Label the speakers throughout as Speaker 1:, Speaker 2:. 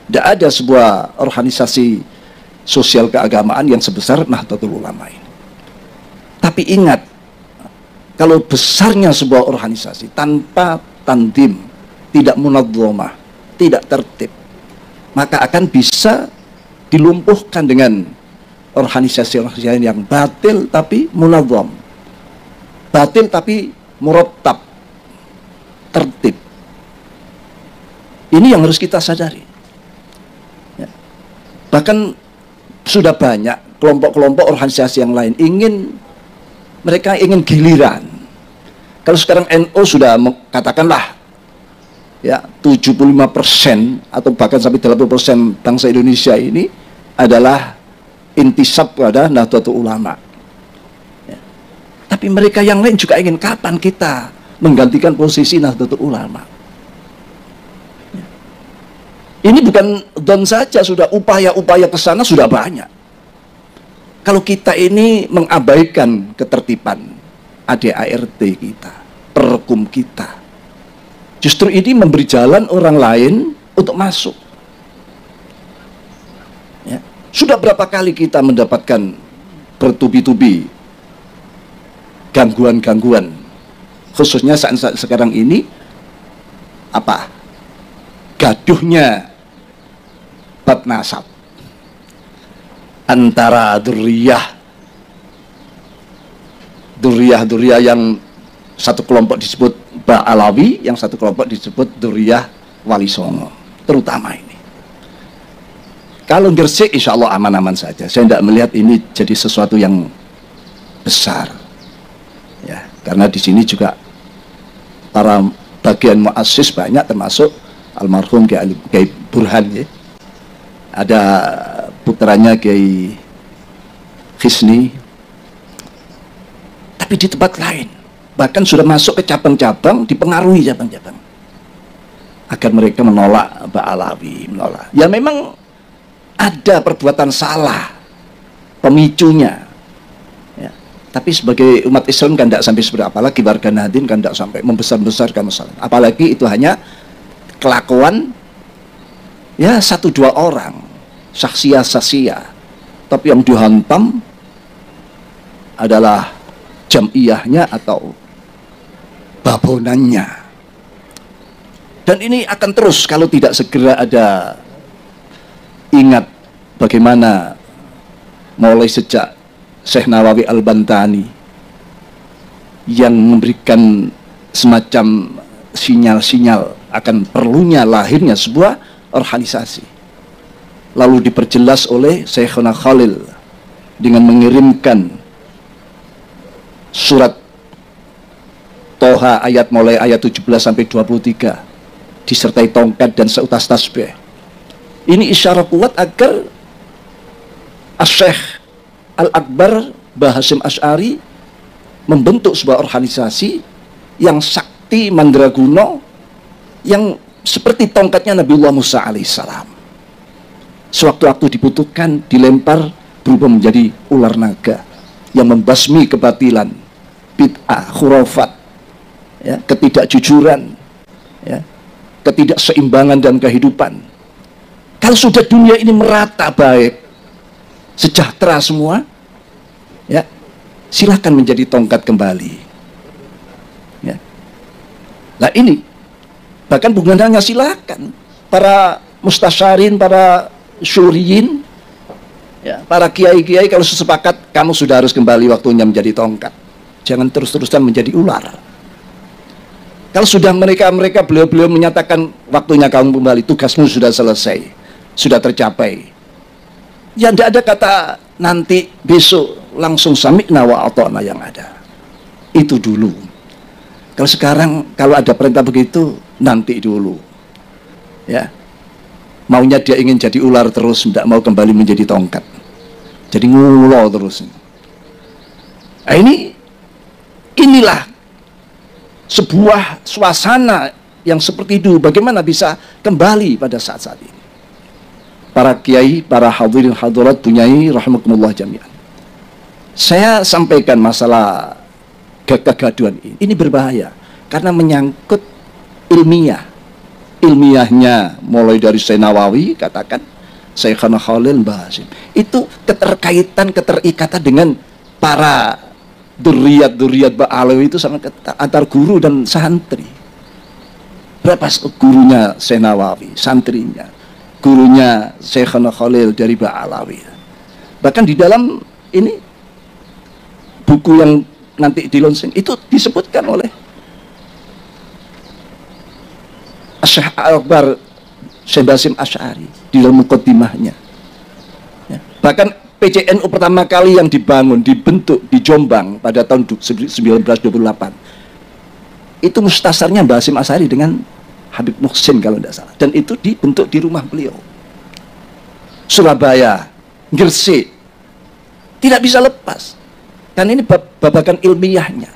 Speaker 1: Tidak ada sebuah organisasi sosial keagamaan yang sebesar Nahdlatul Ulama ini. Tapi ingat, kalau besarnya sebuah organisasi tanpa tandim, tidak munadzamah, tidak tertib, maka akan bisa dilumpuhkan dengan organisasi-organisasi yang batil tapi munadzam, batil tapi murattab, tertib. Ini yang harus kita sadari. Ya. Bahkan sudah banyak kelompok-kelompok organisasi yang lain mereka ingin giliran. Kalau sekarang NU sudah katakanlah ya 75% atau bahkan sampai 80% bangsa Indonesia ini adalah intisab pada Nahdlatul Ulama. Ya. Tapi mereka yang lain juga ingin, kapan kita menggantikan posisi Nahdlatul Ulama? Ya. Ini bukan don saja, sudah upaya-upaya ke sana sudah banyak. Kalau kita ini mengabaikan ketertiban ADART kita, perkum kita, justru ini memberi jalan orang lain untuk masuk. Ya. Sudah berapa kali kita mendapatkan bertubi-tubi gangguan-gangguan, khususnya saat sekarang ini gaduhnya bab nasab antara duriyah yang satu kelompok disebut Ba'alawi, yang satu kelompok disebut duriyah Wali Songo, terutama ini. Kalau Gresik insya Allah aman-aman saja. Saya tidak melihat ini jadi sesuatu yang besar, ya, karena di sini juga para bagian muassis banyak, termasuk almarhum Kiai Burhan, ya. Ada putranya Kiai Khisni. Tapi di tempat lain bahkan sudah masuk ke cabang-cabang, dipengaruhi cabang-cabang agar mereka menolak Ba'alawi, menolak. Ya memang ada perbuatan salah pemicunya, ya. Tapi sebagai umat Islam kan tidak sampai seperti, apalagi warga Nahdien kan tidak sampai membesar-besarkan masalah. Apalagi itu hanya kelakuan ya 1-2 orang, saksiyah, tapi yang dihantam adalah jamiyahnya atau babonannya. Dan ini akan terus kalau tidak segera ada. Ingat bagaimana mulai sejak Syekh Nawawi Al-Bantani yang memberikan semacam sinyal-sinyal akan perlunya lahirnya sebuah organisasi, lalu diperjelas oleh Syekhuna Khalil dengan mengirimkan surat Toha mulai ayat 17 sampai 23 disertai tongkat dan seutas tasbih. Ini isyarat kuat agar Asy-Syaikh Al-Akbar Mbah Hasyim Asy'ari membentuk sebuah organisasi yang sakti mandraguna, yang seperti tongkatnya Nabiullah Musa alaihissalam. Sewaktu-waktu dibutuhkan dilempar berubah menjadi ular naga yang membasmi kebatilan, bid'ah, khurafat, ya, ketidakjujuran, ya, ketidakseimbangan dan kehidupan. Kalau sudah dunia ini merata baik, sejahtera semua, ya, silahkan menjadi tongkat kembali. Ya. Nah ini, bahkan bukan hanya silahkan, para mustasyarin, para syuriyin, ya, para kiai-kiai kalau sesepakat kamu sudah harus kembali waktunya menjadi tongkat. Jangan terus-terusan menjadi ular. Kalau sudah beliau menyatakan waktunya kamu kembali, tugasmu sudah selesai, sudah tercapai. Ya tidak ada kata nanti, besok, langsung sami'na wa ata'na yang ada. Itu dulu. Kalau sekarang kalau ada perintah begitu, nanti dulu. Ya. Maunya dia ingin jadi ular terus, tidak mau kembali menjadi tongkat. Jadi ngulo terus. Nah, inilah sebuah suasana yang seperti itu. Bagaimana bisa kembali pada saat-saat ini? Para kiai, para hadirin hadirat punyai rahimakumullah jami'an. Saya sampaikan masalah kegaduhan ini berbahaya karena menyangkut ilmiah, ilmiahnya mulai dari Syekh Nawawi, katakan Syekhana Khalil, Mbah Hasyim. Itu keterikatan dengan para dzurriyyat Mbah Alawi itu sangat ketat, antar guru dan santri. Berapa gurunya Syekh Nawawi, santrinya, gurunya Syekhana Khalil dari Mbah Alawi. Bahkan di dalam ini buku yang nanti di launching itu disebutkan oleh Syekh Akbar Syekh Basim Asy'ari di dalam muqaddimahnya. Ya. Bahkan PCNU pertama kali yang dibentuk di Jombang pada tahun 1928 itu mustasarnya Basim Asy'ari dengan Habib Muhsin kalau tidak salah, dan itu dibentuk di rumah beliau. Surabaya, Gresik, tidak bisa lepas kan ini babakan ilmiahnya.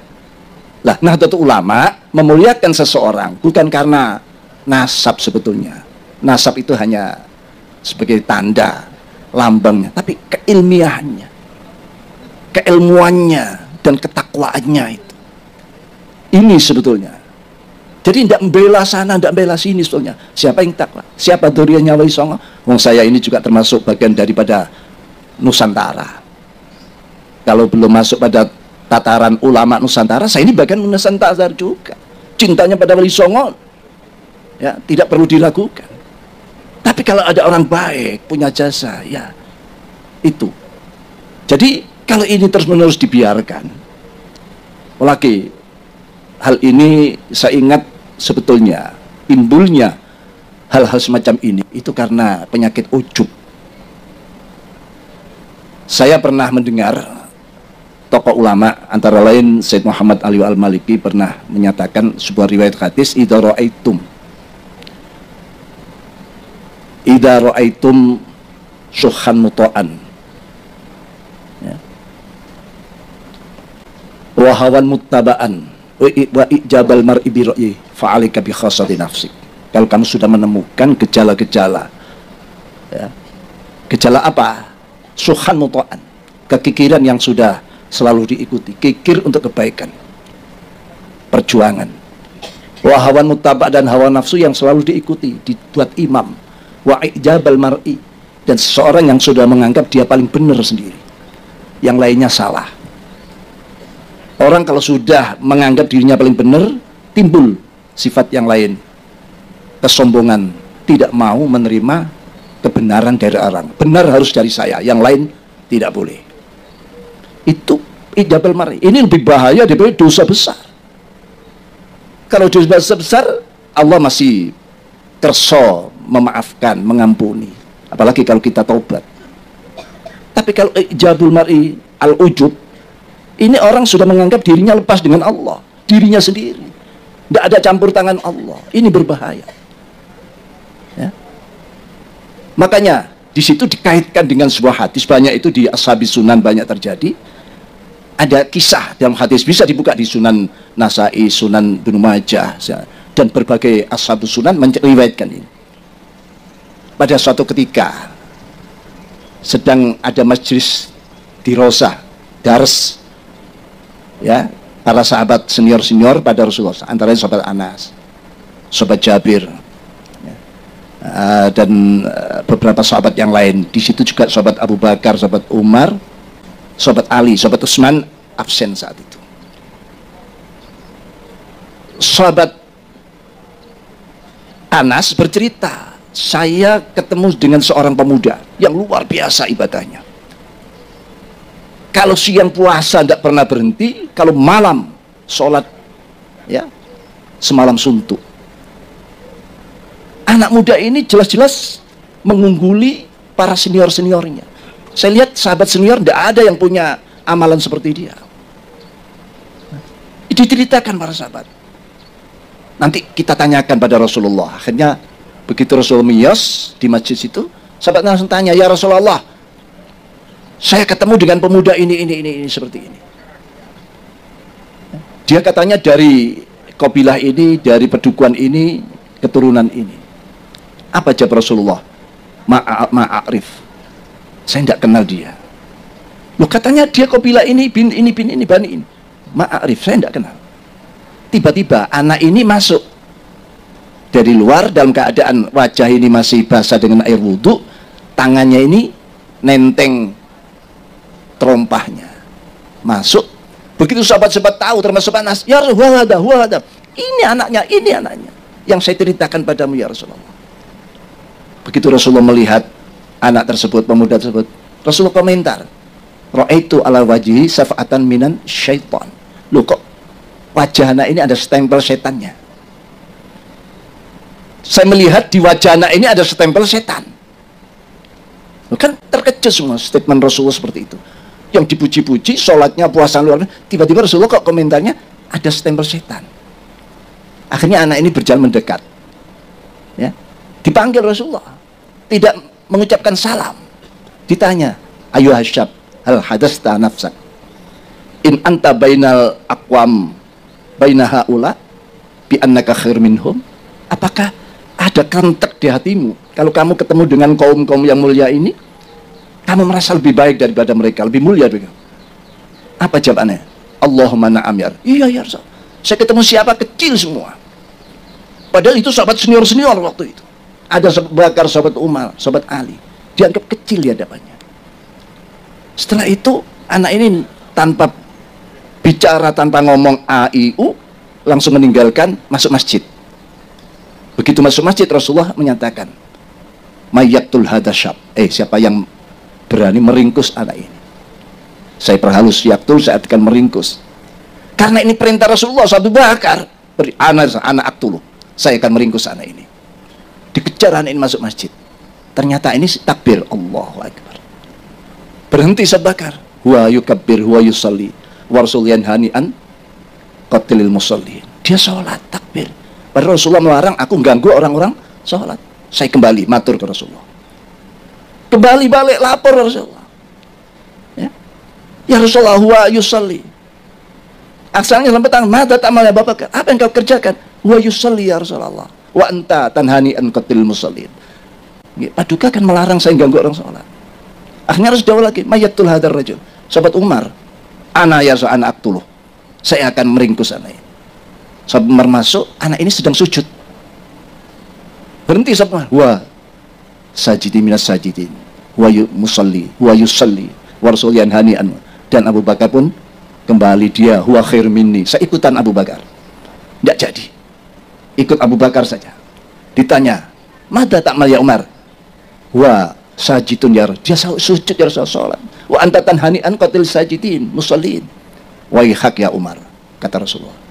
Speaker 1: Lah, Nahdlatul Ulama memuliakan seseorang bukan karena nasab sebetulnya. Nasab itu hanya sebagai tanda, lambangnya, tapi keilmiahannya, keilmuannya, dan ketakwaannya itu. Ini sebetulnya. Jadi tidak membela sana, tidak membela sini sebetulnya. Siapa yang takwa? Siapa dzurriyyahnya Wali Songo? Wong saya ini juga termasuk bagian daripada Nusantara. Kalau belum masuk pada tataran ulama Nusantara, saya ini bagian Nusantara juga. Cintanya pada Wali Songo ya tidak perlu dilakukan. Tapi kalau ada orang baik punya jasa, ya itu. Jadi kalau ini terus-menerus dibiarkan, lagi hal ini saya ingat sebetulnya timbulnya hal-hal semacam ini itu karena penyakit ujub. Saya pernah mendengar tokoh ulama antara lain Syed Muhammad Ali Al-Maliki pernah menyatakan sebuah riwayat hadis, idza ra'aitum syuhan muto'an ya. Wa hawan muttaba'an wa ijabal mar'i bi ra'yi fa'alika bi khassati nafsik. Kalau kamu sudah menemukan gejala-gejala ya. Gejala apa? Syuhan muto'an, kekikiran yang sudah selalu diikuti, kikir untuk kebaikan, perjuangan. Wa hawan muttaba' dan hawa nafsu yang selalu diikuti, dibuat imam. Wa ijabal mar'i, dan seseorang yang sudah menganggap dia paling benar sendiri, yang lainnya salah. Orang kalau sudah menganggap dirinya paling benar, timbul sifat yang lain, kesombongan, tidak mau menerima kebenaran dari orang. Benar harus dari saya, yang lain tidak boleh. Itu ijabal mar'i. Ini lebih bahaya daripada dosa besar. Kalau dosa besar Allah masih kerso memaafkan, mengampuni, apalagi kalau kita taubat. Tapi kalau ijabul mar'i al-ujub, ini orang sudah menganggap dirinya lepas dengan Allah, dirinya sendiri, tidak ada campur tangan Allah. Ini berbahaya ya. Makanya di situ dikaitkan dengan sebuah hadis, banyak itu di Ashabis Sunan banyak terjadi. Ada kisah dalam hadis, bisa dibuka di Sunan Nasai, Sunan Ibnu Majah, dan berbagai Ashabus Sunan meriwayatkan ini. Pada suatu ketika sedang ada majlis di Rosa Dars ya, para sahabat senior-senior pada Rasulullah, antaranya sahabat Anas, sahabat Jabir ya, dan beberapa sahabat yang lain. Di situ juga sahabat Abu Bakar, sahabat Umar, sahabat Ali, sahabat Utsman absen saat itu. Sahabat Anas bercerita, saya ketemu dengan seorang pemuda yang luar biasa ibadahnya. Kalau siang puasa tidak pernah berhenti, kalau malam sholat ya semalam suntuk. Anak muda ini jelas-jelas mengungguli para senior-seniornya. Saya lihat sahabat senior tidak ada yang punya amalan seperti dia. Diceritakan para sahabat. Nanti kita tanyakan pada Rasulullah. Akhirnya begitu Rasulullah miyas di masjid itu, sahabat langsung tanya, ya Rasulullah, saya ketemu dengan pemuda ini seperti ini. Dia katanya dari kabilah ini, dari pedukuhan ini, keturunan ini. Apa jawab Rasulullah? Ma'arif. Saya tidak kenal dia. Loh, katanya dia kabilah ini, bin ini, bani ini. Ma'arif, saya tidak kenal. Tiba-tiba anak ini masuk dari luar dalam keadaan wajah ini masih basah dengan air wudhu, tangannya ini nenteng terompahnya masuk. Begitu sahabat-sahabat tahu, termasuk Anas, ya Rasulullah, ini anaknya yang saya ceritakan padamu ya Rasulullah. Begitu Rasulullah melihat anak tersebut, pemuda tersebut, Rasulullah komentar, ra'aitu ala wajhi safa'atan minan syaitan. Loh, kok wajah anak ini ada stempel setannya? Saya melihat di wajah anak ini ada stempel setan. Loh, kan terkejut semua statement Rasulullah seperti itu. Yang dipuji-puji, sholatnya, puasa luar, tiba-tiba Rasulullah kok komentarnya ada stempel setan. Akhirnya anak ini berjalan mendekat, ya, dipanggil Rasulullah, tidak mengucapkan salam. Ditanya, ayu hasyab, hal hadasta nafsak, in anta bainal aqwam baina haula bi annaka khair minhum. Apakah ada kentek di hatimu kalau kamu ketemu dengan kaum-kaum yang mulia ini, kamu merasa lebih baik daripada mereka, lebih mulia juga? Apa jawabannya? Allahumma na'am ya. Iya ya Rasul. Saya ketemu siapa kecil semua. Padahal itu sahabat senior-senior waktu itu. Ada sahabat Bakar, sahabat Umar, sahabat Ali. Dianggap kecil di hadapannya. Setelah itu anak ini tanpa bicara, tanpa ngomong A, I, U, langsung meninggalkan, masuk masjid. Begitu masuk masjid, Rasulullah menyatakan, mayyatul hadasyab. Siapa yang berani meringkus anak ini? Saya perhalus, yaktul, saya akan meringkus. Karena ini perintah Rasulullah, Abu Bakar, anak aktulu, saya akan meringkus anak ini. Dikejar anak ini masuk masjid. Ternyata ini takbir, Allahu Akbar. Berhenti Abu Bakar. Huwa yukabbir, huwa yusalli, wa rasul yanhani an qatilil musalli. Dia sholat, takbir. Padahal Rasulullah melarang aku ganggu orang-orang sholat. Saya kembali matur ke Rasulullah. Kembali balik lapor Rasulullah. Ya Rasulullah, huwa yusalli. Asalnya sampai tangan, mata tamal ya Bapak. Apa yang kau kerjakan? Huwa yusalli ya Rasulullah. Wa anta tanhani an qatil musallin. Paduka kan melarang saya ganggu orang sholat. Akhirnya harus jawab lagi, mayyatul hadar rajul. Sahabat Umar, ana ya anak aktuluh, saya akan meringkus anak ini. Sahabat Umar masuk, anak ini sedang sujud. Berhenti sahabat Umar. Wa sajidi minas sajidin, wa musalli, wa yusalli, wa rasul yanhani an. Dan Abu Bakar pun kembali, dia huwa khair minni. Saya ikutan Abu Bakar. Tidak jadi. Ikut Abu Bakar saja. Ditanya, mada ta'mal ya Umar? Wa sajidun ya, dia sujud ya Rasulullah. Wa anta tanhani'an qatil sajidin musallin. Wa hak ya Umar, kata Rasulullah.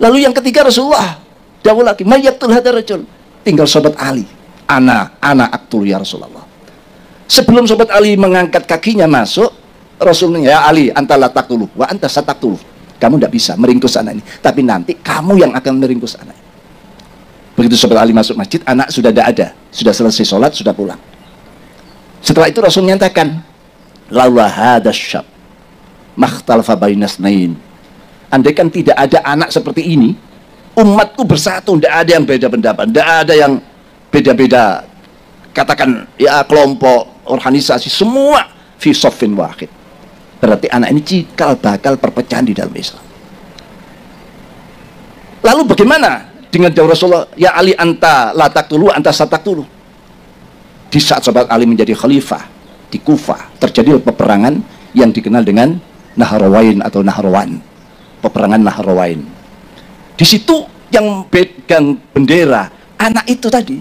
Speaker 1: Lalu yang ketiga Rasulullah dawuh lagi, mayyatul hadar rajul. Tinggal sahabat Ali. Ana aktul ya Rasulullah. Sebelum sahabat Ali mengangkat kakinya masuk, Rasulnya, ya Ali, anta la taqtulu wa anta sataqtulu. Kamu tidak bisa meringkus anak ini, tapi nanti kamu yang akan meringkus anak ini. Begitu sahabat Ali masuk masjid, anak sudah tidak ada, sudah selesai sholat, sudah pulang. Setelah itu Rasul menyatakan, laula hadasyab makhtalfa bainasnain. Andaikan tidak ada anak seperti ini, umatku bersatu, tidak ada yang beda pendapat, tidak ada yang beda-beda, katakan ya kelompok, organisasi, semua fi soffin wahid. Berarti anak ini cikal bakal perpecahan di dalam Islam. Lalu bagaimana dengan jawab Rasulullah, ya Ali anta la taqtulu anta sataqtulu? Di saat sahabat Ali menjadi khalifah di Kufah, terjadi peperangan yang dikenal dengan Nahrawain atau Nahrawan. Peperangan Nahrawain. Di situ yang pegang bendera, anak itu tadi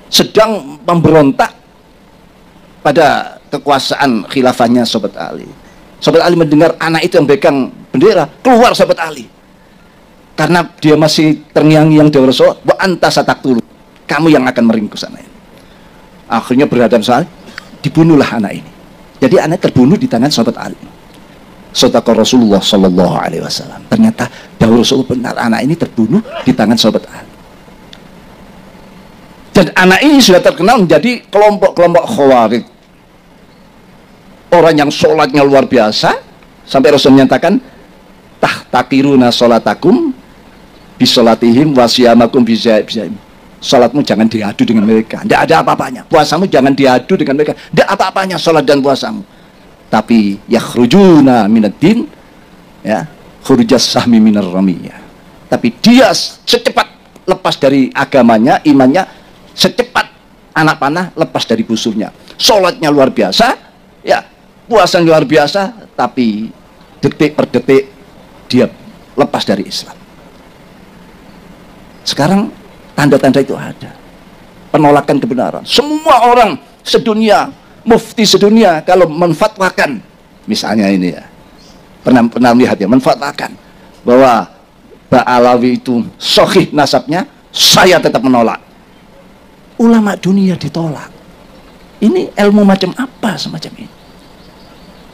Speaker 1: sedang memberontak pada kekuasaan khilafahnya sahabat Ali. Sahabat Ali mendengar anak itu yang pegang bendera, keluar sahabat Ali. Karena dia masih terngiang-ngiang dari Rasulullah, wa anta sataqtulu, kamu yang akan meringkus anak ini. Akhirnya berhadapan saat dibunuhlah anak ini. Jadi anak terbunuh di tangan sahabat Ali. Sadaqa Rasulullah sallallahu alaihi wasallam. Ternyata dahulu Rasulullah benar, anak ini terbunuh di tangan sahabat Ali. Dan anak ini sudah terkenal menjadi kelompok-kelompok khawarij. Orang yang sholatnya luar biasa, sampai Rasul menyatakan, tahtakiruna sholatakum bisolatihim wasiyamakum bisaim. Sholatmu jangan diadu dengan mereka, tidak ada apa-apanya. Puasamu jangan diadu dengan mereka, tidak apa-apanya sholat dan puasamu. Tapi yakhrujuna minaddin, ya, khurujas sahmi minar ramiyah. Tapi dia secepat lepas dari agamanya, imannya, secepat anak panah lepas dari busurnya. Sholatnya luar biasa, ya, puasa luar biasa, tapi detik per detik dia lepas dari Islam. Sekarang tanda-tanda itu ada. Penolakan kebenaran. Semua orang sedunia, mufti sedunia kalau menfatwakan, misalnya ini ya, pernah melihat ya, menfatwakan bahwa Ba'alawi itu sahih nasabnya, saya tetap menolak. Ulama dunia ditolak. Ini ilmu macam apa semacam ini?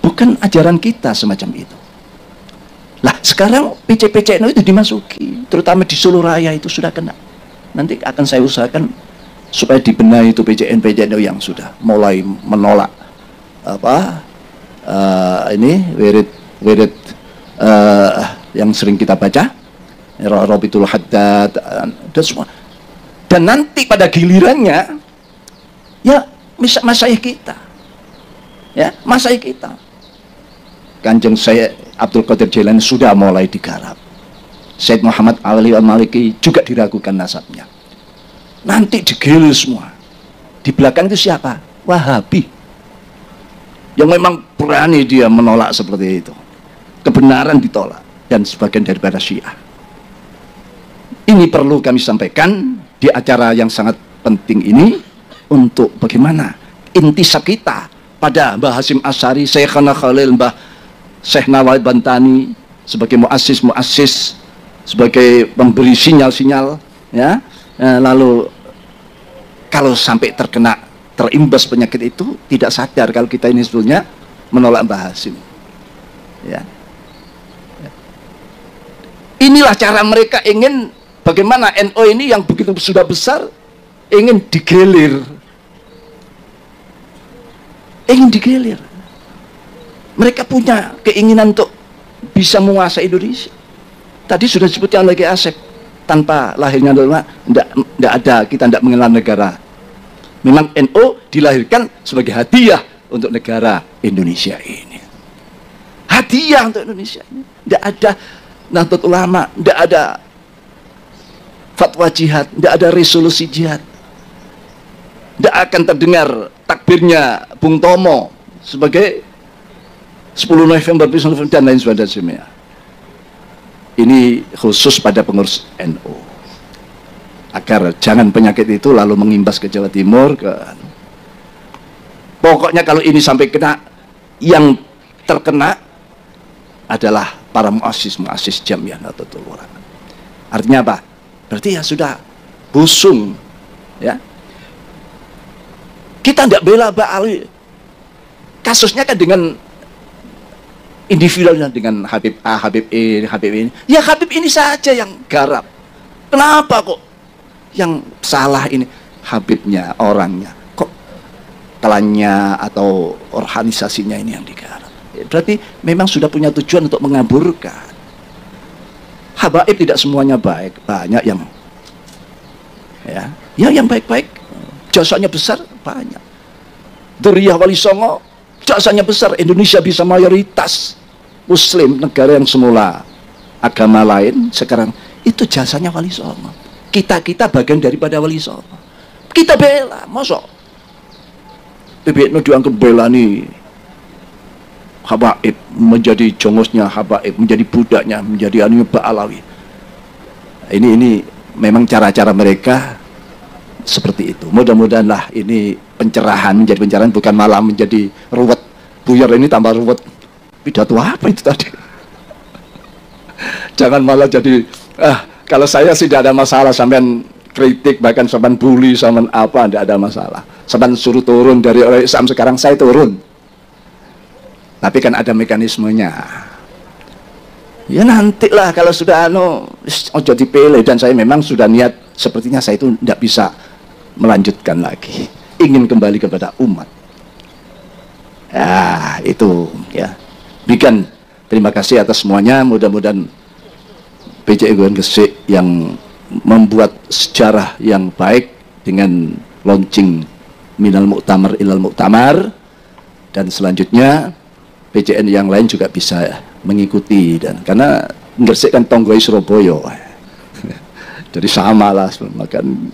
Speaker 1: Bukan ajaran kita semacam itu. Lah sekarang PCPCNU itu dimasuki, terutama di Solo Raya itu sudah kena. Nanti akan saya usahakan supaya dibenahi itu PCNU yang sudah mulai menolak ini wirid yang sering kita baca, Rabitul Haddad dan semua. Dan nanti pada gilirannya ya masyayikh kita, ya masyayikh kita, Kanjeng Syekh Abdul Qadir Jailani sudah mulai digarap. Syekh Muhammad Ali Al-Maliki juga diragukan nasabnya. Nanti digilir semua. Di belakang itu siapa? Wahabi. Yang memang berani dia menolak seperti itu. Kebenaran ditolak. Dan sebagian daripada Syiah. Ini perlu kami sampaikan di acara yang sangat penting ini, untuk bagaimana intisab kita pada Mbah Hasyim Asy'ari, Syekhana Khalil, Mbah Syekh Nawawi Bantani sebagai muassis, sebagai pemberi sinyal-sinyal, ya. Lalu kalau sampai terimbas penyakit itu, tidak sadar kalau kita ini sebetulnya menolak Mbah Hasyim, ya. Inilah cara mereka ingin, bagaimana NU ini yang begitu sudah besar ingin digelir, mereka punya keinginan untuk bisa menguasai Indonesia. Tadi sudah disebutkan lagi Asep, tanpa lahirnya ulama tidak ada, kita tidak mengenal negara. Memang NU dilahirkan sebagai hadiah untuk negara Indonesia ini, hadiah untuk Indonesia ini. Tidak ada Nahdlatul Ulama, tidak ada fatwa jihad, tidak ada resolusi jihad, tidak akan terdengar takbirnya Bung Tomo sebagai 10 November dan lain sebagainya. Ini khusus pada pengurus NU, agar jangan penyakit itu lalu mengimbas ke Jawa Timur, pokoknya kalau ini sampai kena, yang terkena adalah para muassis Jamiah Nahdlatul Ulama. Artinya apa? Berarti ya sudah busung, ya. Kita tidak bela Ba'alawi. Kasusnya kan dengan individualnya, dengan Habib A, Habib E, Habib ini. Ya Habib ini saja yang garap. Kenapa kok yang salah ini Habibnya, orangnya? Kok klannya atau organisasinya ini yang digarap? Berarti memang sudah punya tujuan untuk mengaburkan. Habaib tidak semuanya baik, banyak yang yang baik-baik, jasanya besar, banyak. Duriyah Wali Songo, jasanya besar. Indonesia bisa mayoritas Muslim, negara yang semula agama lain, sekarang itu jasanya Wali Songo. Kita bagian daripada Wali Songo. Kita bela, masa PBNU dianggap bela nih Habaib, menjadi jongosnya Habaib, menjadi budaknya, menjadi anunya Ba'alawi. Ini memang cara-cara mereka seperti itu. Mudah-mudahanlah ini pencerahan, menjadi pencerahan, bukan malah menjadi ruwet. Buyar ini tambah ruwet. Pidato apa itu tadi? Jangan malah jadi kalau saya sih tidak ada masalah, sampean kritik, bahkan sampean bully, sampean apa, tidak ada masalah. Sampean suruh turun dari orang Islam, sekarang saya turun. Tapi kan ada mekanismenya. Ya nantilah kalau sudah ojo dipilih, dan saya memang sudah niat, sepertinya saya itu tidak bisa melanjutkan lagi, ingin kembali kepada umat. Ya itu ya. Bikin terima kasih atas semuanya. Mudah-mudahan PCI Gresik yang membuat sejarah yang baik dengan launching Minal Mu'tamar Ilal Mu'tamar, dan selanjutnya PCN yang lain juga bisa mengikuti. Dan karena Gresik kan tonggoi Surabaya, Jadi sama lah, makan.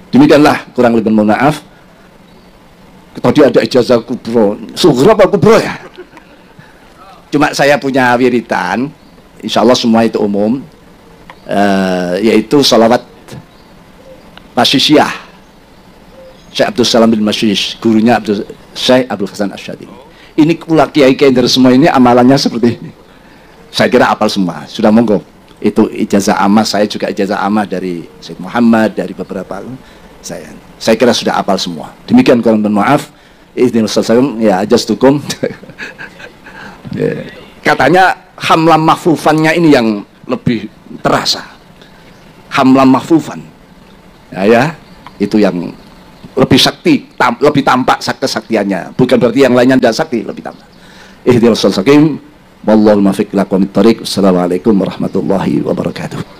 Speaker 1: Demikianlah kurang lebih, mohon maaf. Tadi ada ijazah kubro, sughra apa kubro ya? Cuma saya punya wiritan, insya Allah semua itu umum, yaitu salawat Masyisyah Syekh Abdul Salam bin Masyish, gurunya Syekh Abdul Hasan Asyadili. Ini pula kiai-kiai dari semua ini amalannya seperti ini. Saya kira apal semua, sudah monggo. Itu ijazah amah, saya juga ijazah amah dari Syekh Muhammad, dari beberapa saya kira sudah apal semua. Demikian kurang bermaaf. Ya ajastukum. Katanya hamlam mahfufannya ini yang lebih terasa. Hamlam mahfufan. Ya, itu yang lebih sakti, lebih tampak kesaktiannya. Bukan berarti yang lainnya tidak sakti, lebih tampak. Ihdinas siratal mustaqim. Wallahu muwaffiq ila aqwamit thoriq. Assalamualaikum warahmatullahi wabarakatuh.